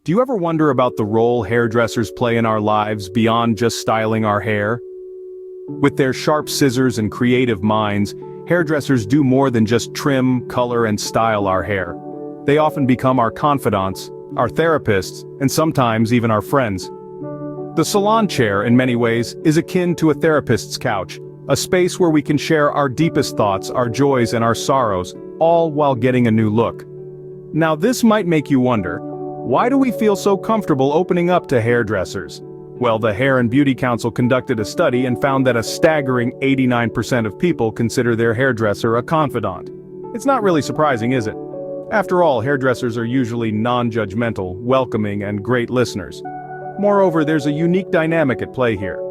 Do you ever wonder about the role hairdressers play in our lives beyond just styling our hair? With their sharp scissors and creative minds, hairdressers do more than just trim, color, and style our hair. They often become our confidants, our therapists, and sometimes even our friends. The salon chair, in many ways, is akin to a therapist's couch, a space where we can share our deepest thoughts, our joys, and our sorrows, all while getting a new look. Now this might make you wonder, why do we feel so comfortable opening up to hairdressers? Well, the Hair and Beauty Council conducted a study and found that a staggering 89% of people consider their hairdresser a confidant. It's not really surprising, is it? After all, hairdressers are usually non-judgmental, welcoming, and great listeners. Moreover, there's a unique dynamic at play here.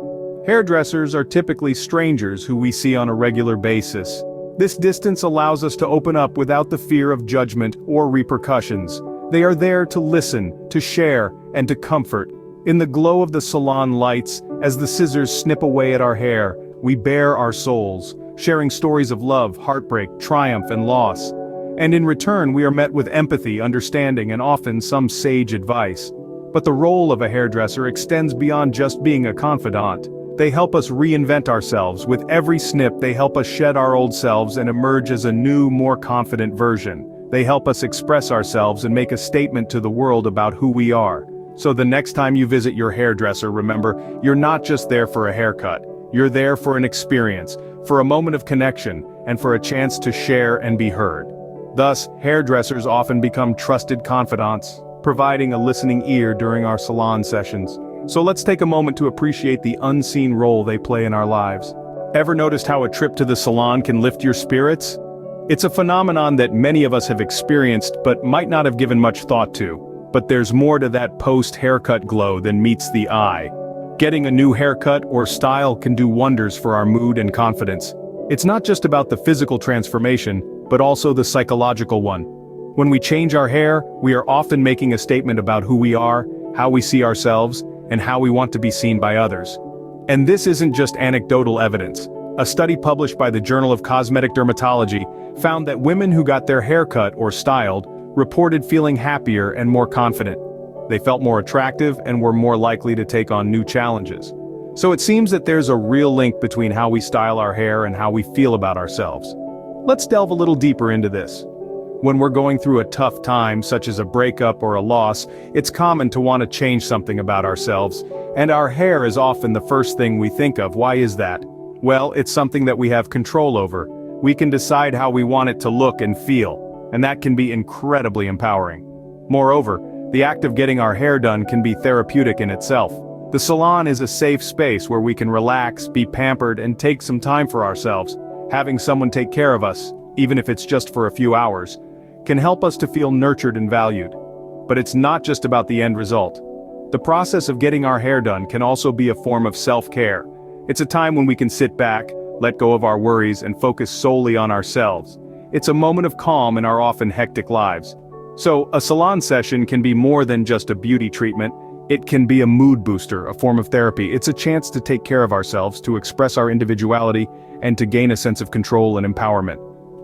Hairdressers are typically strangers who we see on a regular basis. This distance allows us to open up without the fear of judgment or repercussions. They are there to listen, to share, and to comfort. In the glow of the salon lights, as the scissors snip away at our hair, we bare our souls, sharing stories of love, heartbreak, triumph, and loss. And in return, we are met with empathy, understanding, and often some sage advice. But the role of a hairdresser extends beyond just being a confidant. They help us reinvent ourselves. With every snip, they help us shed our old selves and emerge as a new, more confident version. They help us express ourselves and make a statement to the world about who we are. So the next time you visit your hairdresser, remember, you're not just there for a haircut. You're there for an experience, for a moment of connection, and for a chance to share and be heard. Thus, hairdressers often become trusted confidants, providing a listening ear during our salon sessions. So let's take a moment to appreciate the unseen role they play in our lives. Ever noticed how a trip to the salon can lift your spirits? It's a phenomenon that many of us have experienced but might not have given much thought to. But there's more to that post-haircut glow than meets the eye. Getting a new haircut or style can do wonders for our mood and confidence. It's not just about the physical transformation, but also the psychological one. When we change our hair, we are often making a statement about who we are, how we see ourselves, and how we want to be seen by others. And this isn't just anecdotal evidence. A study published by the Journal of Cosmetic Dermatology found that women who got their hair cut or styled reported feeling happier and more confident. They felt more attractive and were more likely to take on new challenges. So it seems that there's a real link between how we style our hair and how we feel about ourselves. Let's delve a little deeper into this. When we're going through a tough time, such as a breakup or a loss, it's common to want to change something about ourselves, and our hair is often the first thing we think of. Why is that? Well, it's something that we have control over. We can decide how we want it to look and feel, and that can be incredibly empowering. Moreover, the act of getting our hair done can be therapeutic in itself. The salon is a safe space where we can relax, be pampered, and take some time for ourselves. Having someone take care of us, even if it's just for a few hours, can help us to feel nurtured and valued. But it's not just about the end result. The process of getting our hair done can also be a form of self-care. It's a time when we can sit back, let go of our worries, and focus solely on ourselves. It's a moment of calm in our often hectic lives. So, a salon session can be more than just a beauty treatment. It can be a mood booster, a form of therapy. It's a chance to take care of ourselves, to express our individuality, and to gain a sense of control and empowerment.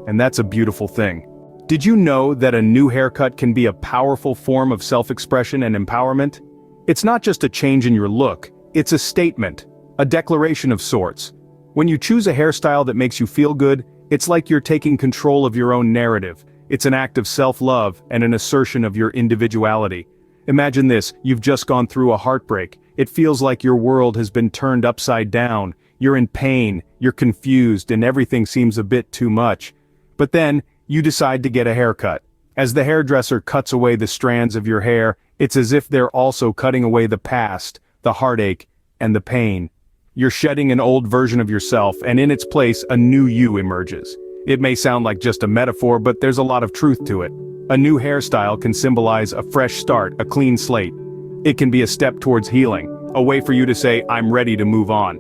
And that's a beautiful thing. Did you know that a new haircut can be a powerful form of self-expression and empowerment? It's not just a change in your look, it's a statement, a declaration of sorts. When you choose a hairstyle that makes you feel good, it's like you're taking control of your own narrative. It's an act of self-love and an assertion of your individuality. Imagine this, you've just gone through a heartbreak. It feels like your world has been turned upside down. You're in pain, you're confused, and everything seems a bit too much. But then, you decide to get a haircut. As the hairdresser cuts away the strands of your hair, it's as if they're also cutting away the past, the heartache, and the pain. You're shedding an old version of yourself, and in its place, a new you emerges. It may sound like just a metaphor, but there's a lot of truth to it. A new hairstyle can symbolize a fresh start, a clean slate. It can be a step towards healing, a way for you to say, I'm ready to move on.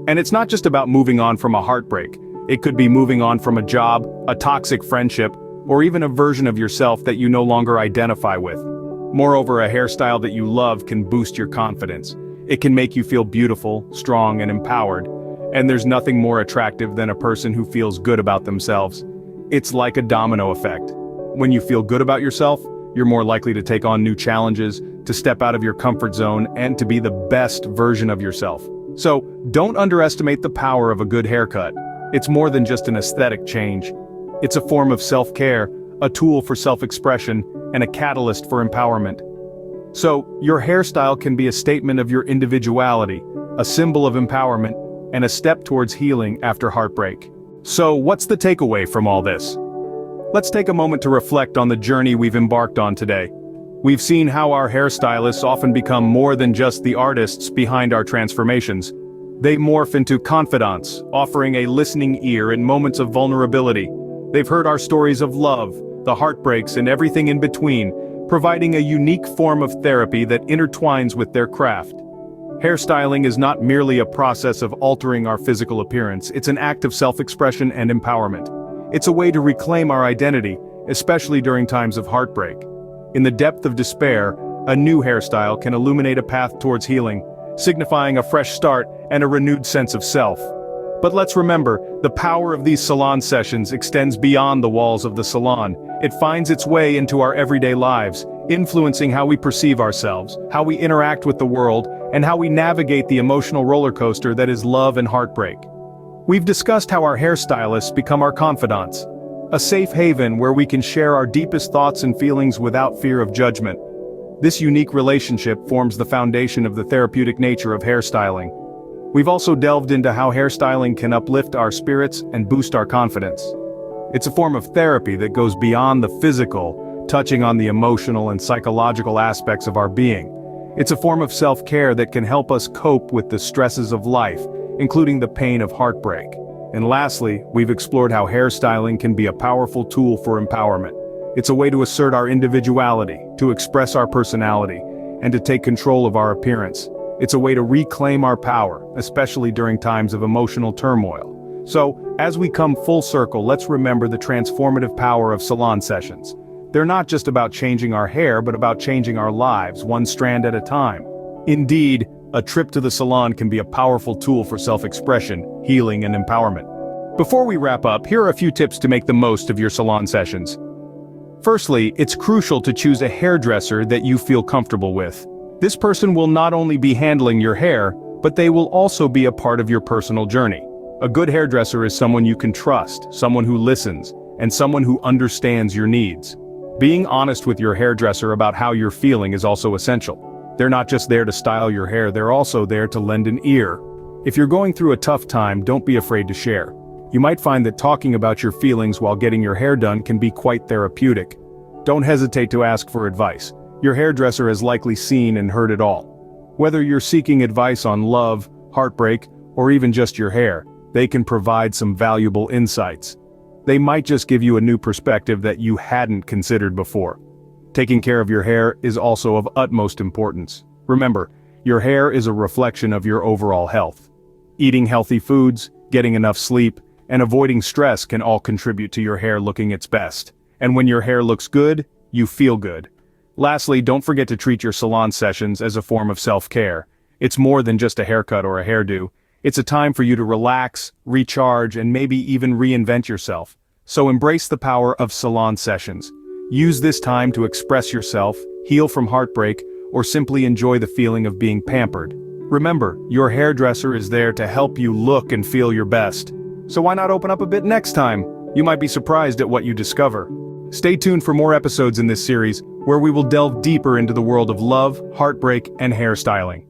And it's not just about moving on from a heartbreak. It could be moving on from a job, a toxic friendship, or even a version of yourself that you no longer identify with. Moreover, a hairstyle that you love can boost your confidence. It can make you feel beautiful, strong, and empowered. And there's nothing more attractive than a person who feels good about themselves. It's like a domino effect. When you feel good about yourself, you're more likely to take on new challenges, to step out of your comfort zone, and to be the best version of yourself. So, don't underestimate the power of a good haircut. It's more than just an aesthetic change. It's a form of self-care, a tool for self-expression, and a catalyst for empowerment. So, your hairstyle can be a statement of your individuality, a symbol of empowerment, and a step towards healing after heartbreak. So, what's the takeaway from all this? Let's take a moment to reflect on the journey we've embarked on today. We've seen how our hairstylists often become more than just the artists behind our transformations. They morph into confidantes, offering a listening ear in moments of vulnerability. They've heard our stories of love, the heartbreaks, and everything in between, providing a unique form of therapy that intertwines with their craft. Hairstyling is not merely a process of altering our physical appearance, it's an act of self-expression and empowerment. It's a way to reclaim our identity, especially during times of heartbreak. In the depth of despair, a new hairstyle can illuminate a path towards healing, signifying a fresh start and a renewed sense of self. But let's remember, the power of these salon sessions extends beyond the walls of the salon. It finds its way into our everyday lives, influencing how we perceive ourselves, how we interact with the world, and how we navigate the emotional roller coaster that is love and heartbreak. We've discussed how our hairstylists become our confidants, a safe haven where we can share our deepest thoughts and feelings without fear of judgment. This unique relationship forms the foundation of the therapeutic nature of hairstyling. We've also delved into how hairstyling can uplift our spirits and boost our confidence. It's a form of therapy that goes beyond the physical, touching on the emotional and psychological aspects of our being. It's a form of self-care that can help us cope with the stresses of life, including the pain of heartbreak. And lastly, we've explored how hairstyling can be a powerful tool for empowerment. It's a way to assert our individuality, to express our personality, and to take control of our appearance. It's a way to reclaim our power, especially during times of emotional turmoil. So, as we come full circle, let's remember the transformative power of salon sessions. They're not just about changing our hair, but about changing our lives, one strand at a time. Indeed, a trip to the salon can be a powerful tool for self-expression, healing, and empowerment. Before we wrap up, here are a few tips to make the most of your salon sessions. Firstly, it's crucial to choose a hairdresser that you feel comfortable with. This person will not only be handling your hair, but they will also be a part of your personal journey. A good hairdresser is someone you can trust, someone who listens, and someone who understands your needs. Being honest with your hairdresser about how you're feeling is also essential. They're not just there to style your hair, they're also there to lend an ear. If you're going through a tough time, don't be afraid to share. You might find that talking about your feelings while getting your hair done can be quite therapeutic. Don't hesitate to ask for advice. Your hairdresser has likely seen and heard it all. Whether you're seeking advice on love, heartbreak, or even just your hair, they can provide some valuable insights. They might just give you a new perspective that you hadn't considered before. Taking care of your hair is also of utmost importance. Remember, your hair is a reflection of your overall health. Eating healthy foods, getting enough sleep, and avoiding stress can all contribute to your hair looking its best. And when your hair looks good, you feel good. Lastly, don't forget to treat your salon sessions as a form of self-care. It's more than just a haircut or a hairdo. It's a time for you to relax, recharge, and maybe even reinvent yourself. So embrace the power of salon sessions. Use this time to express yourself, heal from heartbreak, or simply enjoy the feeling of being pampered. Remember, your hairdresser is there to help you look and feel your best. So why not open up a bit next time? You might be surprised at what you discover. Stay tuned for more episodes in this series, where we will delve deeper into the world of love, heartbreak, and hairstyling.